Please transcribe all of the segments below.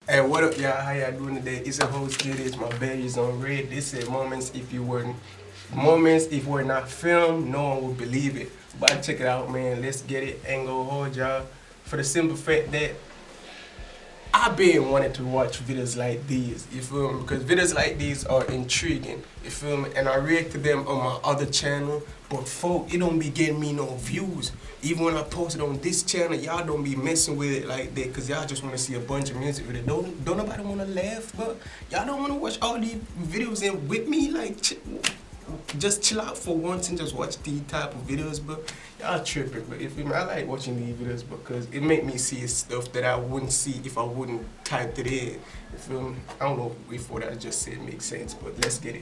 Hey, what up, y'all? How y'all doing today? It's a host, It's my berries on red. This is moments if we're not filmed, no one would believe it. But check it out, man. Let's get it. Ain't gonna hold y'all. For the simple fact that I've been wanting to watch videos like these, you feel me? Because videos like these are intriguing, you feel me? And I react to them on my other channel, but folk, it don't be getting me no views. Even when I post it on this channel, y'all don't be messing with it like that, because y'all just want to see a bunch of music with it. Don't nobody want to laugh, but y'all don't want to watch all these videos and with me, like, just chill out for once and just watch these type of videos, but y'all tripping. But if I like watching these videos because it make me see stuff that I wouldn't see if I wouldn't type it in. You feel me? I don't know if what I just said makes sense, but let's get it.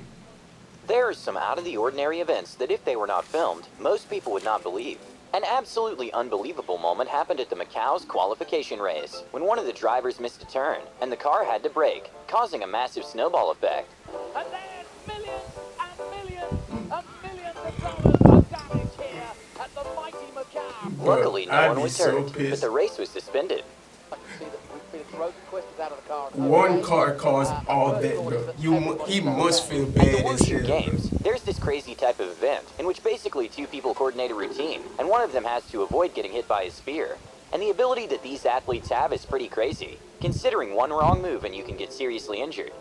There are some out-of-the-ordinary events that if they were not filmed, most people would not believe. An absolutely unbelievable moment happened at the Macau's qualification race, when one of the drivers missed a turn, and the car had to brake, causing a massive snowball effect. And then millions and millions and millions of dollars of damage here at the mighty Macau. Luckily, no one was so hurt, but the race was suspended. I can see that we've been thrown questions out of the car. One car caused all that, though. He must feel At bad the as Wushu hell. Games, there's this crazy type of event in which basically two people coordinate a routine, and one of them has to avoid getting hit by a spear. And the ability that these athletes have is pretty crazy, considering one wrong move and you can get seriously injured.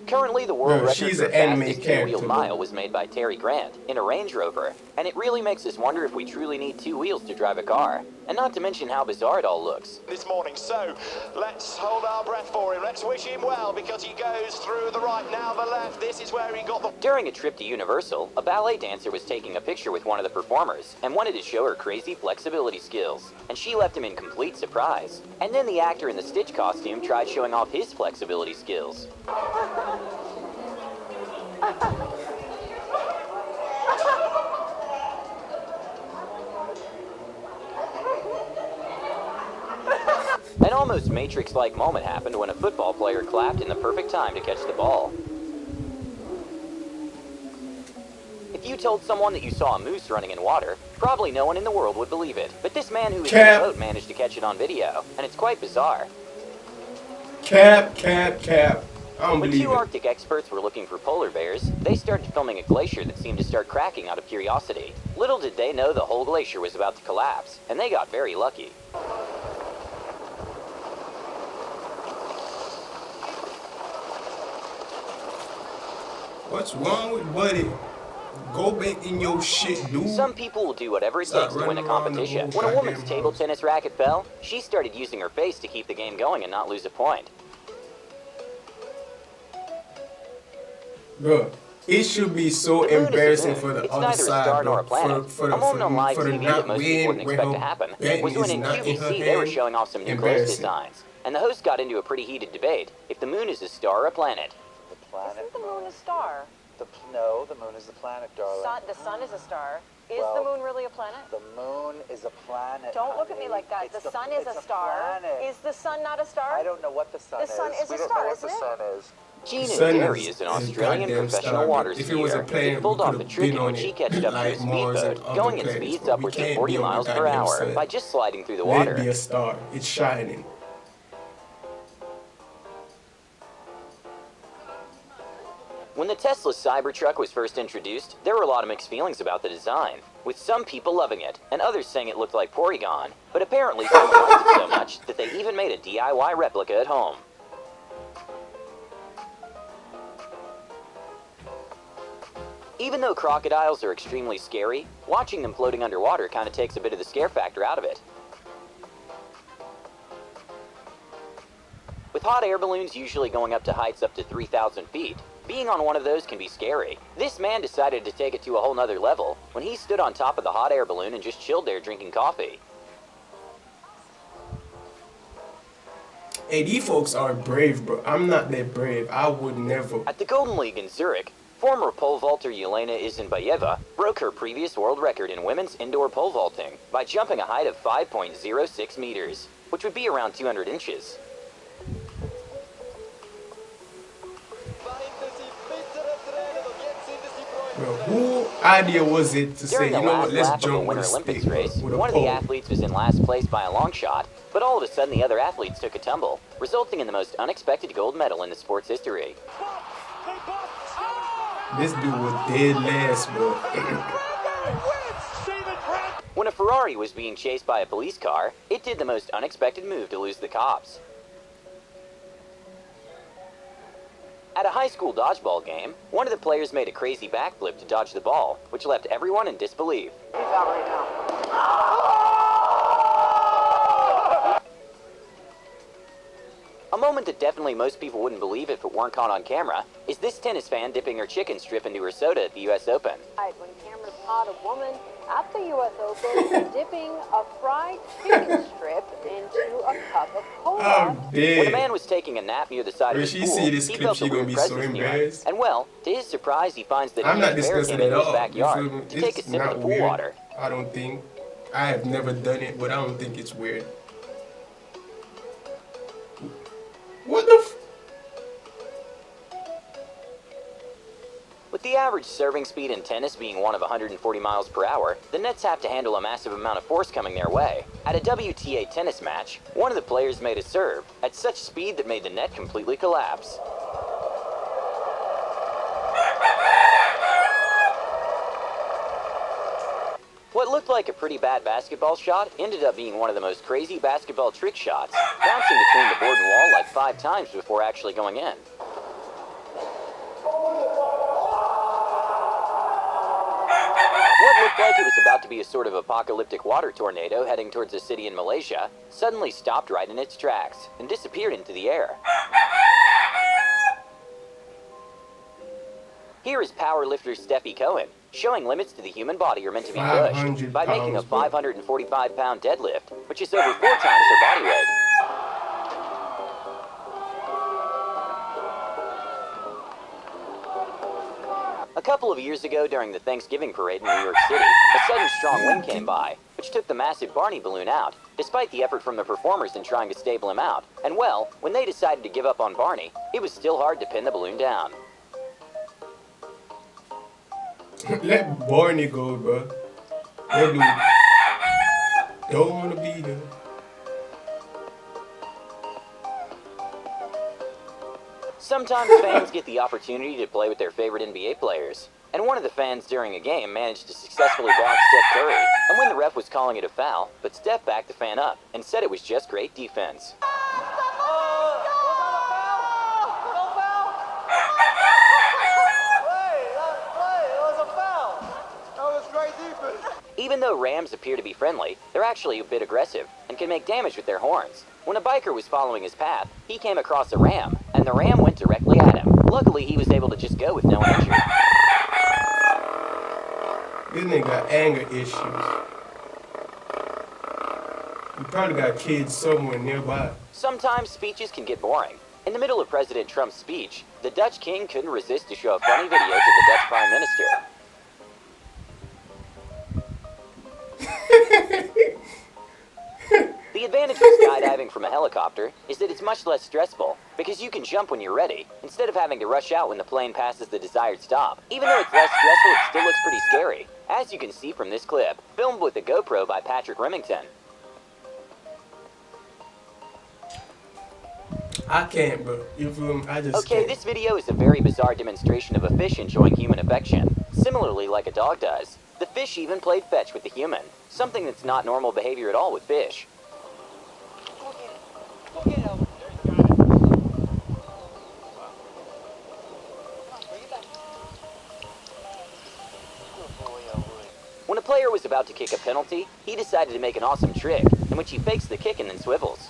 Currently, the world record She's for an anime fastest character, two-wheeled mile was made by Terry Grant in a Range Rover, and it really makes us wonder if we truly need two wheels to drive a car, and not to mention how bizarre it all looks. This morning, so let's hold our breath for him. Let's wish him well because he goes through the right, now the left. This is where he got the... During a trip to Universal, a ballet dancer was taking a picture with one of the performers and wanted to show her crazy flexibility skills, and she left him in complete surprise. And then the actor in the Stitch costume tried showing off his flexibility skills. An almost Matrix-like moment happened when a football player clapped in the perfect time to catch the ball. If you told someone that you saw a moose running in water, probably no one in the world would believe it. But this man who was in the boat managed to catch it on video, and it's quite bizarre. Cap. I don't When believe two it. Arctic experts were looking for polar bears, they started filming a glacier that seemed to start cracking out of curiosity. Little did they know the whole glacier was about to collapse, and they got very lucky. What's wrong with Buddy? Go back in your shit, dude. Some people will do whatever it Stop takes to win a running around the competition. whole When a woman's goddamn table house. tennis racket fell, she started using her face to keep the game going and not lose a point. Bro, it should be so The moon is embarrassing the for moon. the It's other neither a side, star bro. nor a planet. A moment on live For the TV that not most people win wouldn't when expect to her happen betting was when is in not in her QVC they were hand. showing off some new clothes Embarrassing. designs. And the host got into a pretty heated debate if the moon is a star or a planet. The planet? Isn't the moon a star? No, the moon is the planet, darling. The sun is a star. Is Well, the moon really a planet? The moon is a planet. Don't look at me honey. like that. It's The sun is it's a star. Planet. Is the sun not a star? I don't know what the sun is. The sun is we a don't star, know what isn't the it? sun is. Gina Sun Derry is is an a Australian goddamn professional star, water but if it was a skier. planet, He pulled we off could the have trick been in on which he it, catched up to like a Mars and speedboat, other going at planets, speeds but we upwards of can't 40 be on the miles per goddamn hour sun. by just sliding through the Let it water. be a star. It's shining. When the Tesla Cybertruck was first introduced, there were a lot of mixed feelings about the design, with some people loving it and others saying it looked like Porygon, but apparently someone liked it so much that they even made a DIY replica at home. Even though crocodiles are extremely scary, watching them floating underwater kind of takes a bit of the scare factor out of it. With hot air balloons usually going up to heights up to 3,000 feet, being on one of those can be scary. This man decided to take it to a whole nother level when he stood on top of the hot air balloon and just chilled there drinking coffee. Hey, these folks are brave, bro. I'm not that brave. I would never. At the Golden League in Zurich, former pole vaulter Yelena Isinbayeva broke her previous world record in women's indoor pole vaulting by jumping a height of 5.06 meters, which would be around 200 inches. Bro, who idea was it to say, During you the know what, last let's lap of a jump with Winter a Olympics stick, race, with a one of the pole? athletes was in last place by a long shot, but all of a sudden the other athletes took a tumble, resulting in the most unexpected gold medal in the sport's history. This dude was dead last, bro. When a Ferrari was being chased by a police car, it did the most unexpected move to lose the cops. At a high school dodgeball game, one of the players made a crazy backflip to dodge the ball, which left everyone in disbelief. A moment that definitely most people wouldn't believe if it weren't caught on camera is this tennis fan dipping her chicken strip into her soda at the US Open. When cameras caught a woman at the U.S. Open dipping a fried chicken strip into a cup of cola. I'm When a dead. man was taking a nap near the side When of his she pool, see this he clip, felt she a gonna weird be so presence near him. embarrassed. And well, to his surprise, he finds that I'm he not was discussing barricaded at into his all. You feel backyard me? to take a It's sip of not the pool weird. water. I don't think. I have never done it, but I don't think it's weird. What the f? With the average serving speed in tennis being one of 140 miles per hour, the nets have to handle a massive amount of force coming their way. At a WTA tennis match, one of the players made a serve at such speed that made the net completely collapse. What looked like a pretty bad basketball shot ended up being one of the most crazy basketball trick shots, bouncing between the board and wall like 5 times before actually going in. What looked like it was about to be a sort of apocalyptic water tornado heading towards a city in Malaysia suddenly stopped right in its tracks and disappeared into the air. Here is powerlifter Steffi Cohen, showing limits to the human body are meant to be pushed 500 by making a pounds, bro. 545-pound deadlift, which is over 4 times her body weight. A couple of years ago during the Thanksgiving parade in New York City, a sudden strong wind came by, which took the massive Barney balloon out, despite the effort from the performers in trying to stable him out. And well, when they decided to give up on Barney, it was still hard to pin the balloon down. Let Barney go, bro. That dude don't wanna be here. Sometimes fans get the opportunity to play with their favorite NBA players, and one of the fans during a game managed to successfully block Steph Curry, and when the ref was calling it a foul, but Steph backed the fan up and said it was just great defense. Even though rams appear to be friendly, they're actually a bit aggressive and can make damage with their horns. When a biker was following his path, he came across a ram, and the ram went directly at him. Luckily, he was able to just go with no one injured. This nigga got anger issues. You probably got kids somewhere nearby. Sometimes speeches can get boring. In the middle of President Trump's speech, the Dutch king couldn't resist to show a funny video to the Dutch Prime Minister. The advantage of skydiving from a helicopter is that it's much less stressful, because you can jump when you're ready, instead of having to rush out when the plane passes the desired stop. Even though it's less stressful, it still looks pretty scary, as you can see from this clip, filmed with a GoPro by Patrick Remington. I can't, bro. You feel me? I just Okay, can't. this video is a very bizarre demonstration of a fish enjoying human affection, similarly like a dog does. The fish even played fetch with the human, something that's not normal behavior at all with fish. When a player was about to kick a penalty, he decided to make an awesome trick, in which he fakes the kick and then swivels.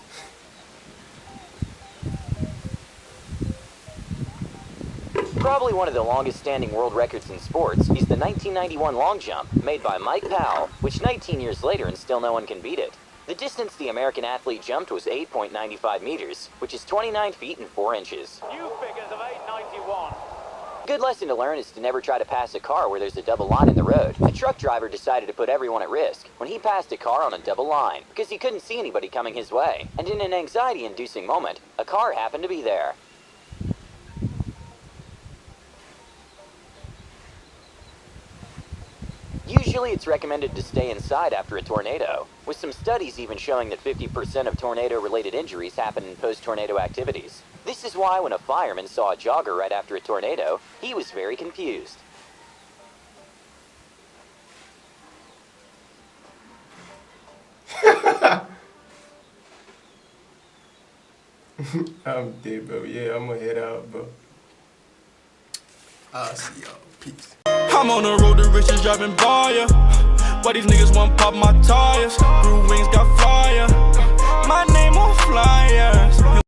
Probably one of the longest standing world records in sports is the 1991 long jump made by Mike Powell, which 19 years later and still no one can beat it. The distance the American athlete jumped was 8.95 meters, which is 29 feet and 4 inches. New figures of 891. A good lesson to learn is to never try to pass a car where there's a double line in the road. A truck driver decided to put everyone at risk when he passed a car on a double line because he couldn't see anybody coming his way. And in an anxiety-inducing moment, a car happened to be there. Usually it's recommended to stay inside after a tornado, with some studies even showing that 50% of tornado-related injuries happen in post-tornado activities. This is why when a fireman saw a jogger right after a tornado, he was very confused. I'm dead, bro. Yeah, I'm gonna head out, bro. I'll see y'all. Peace. I'm on the road to riches driving by ya. Why these niggas want pop my tires? Blue wings got fire. My name on flyers.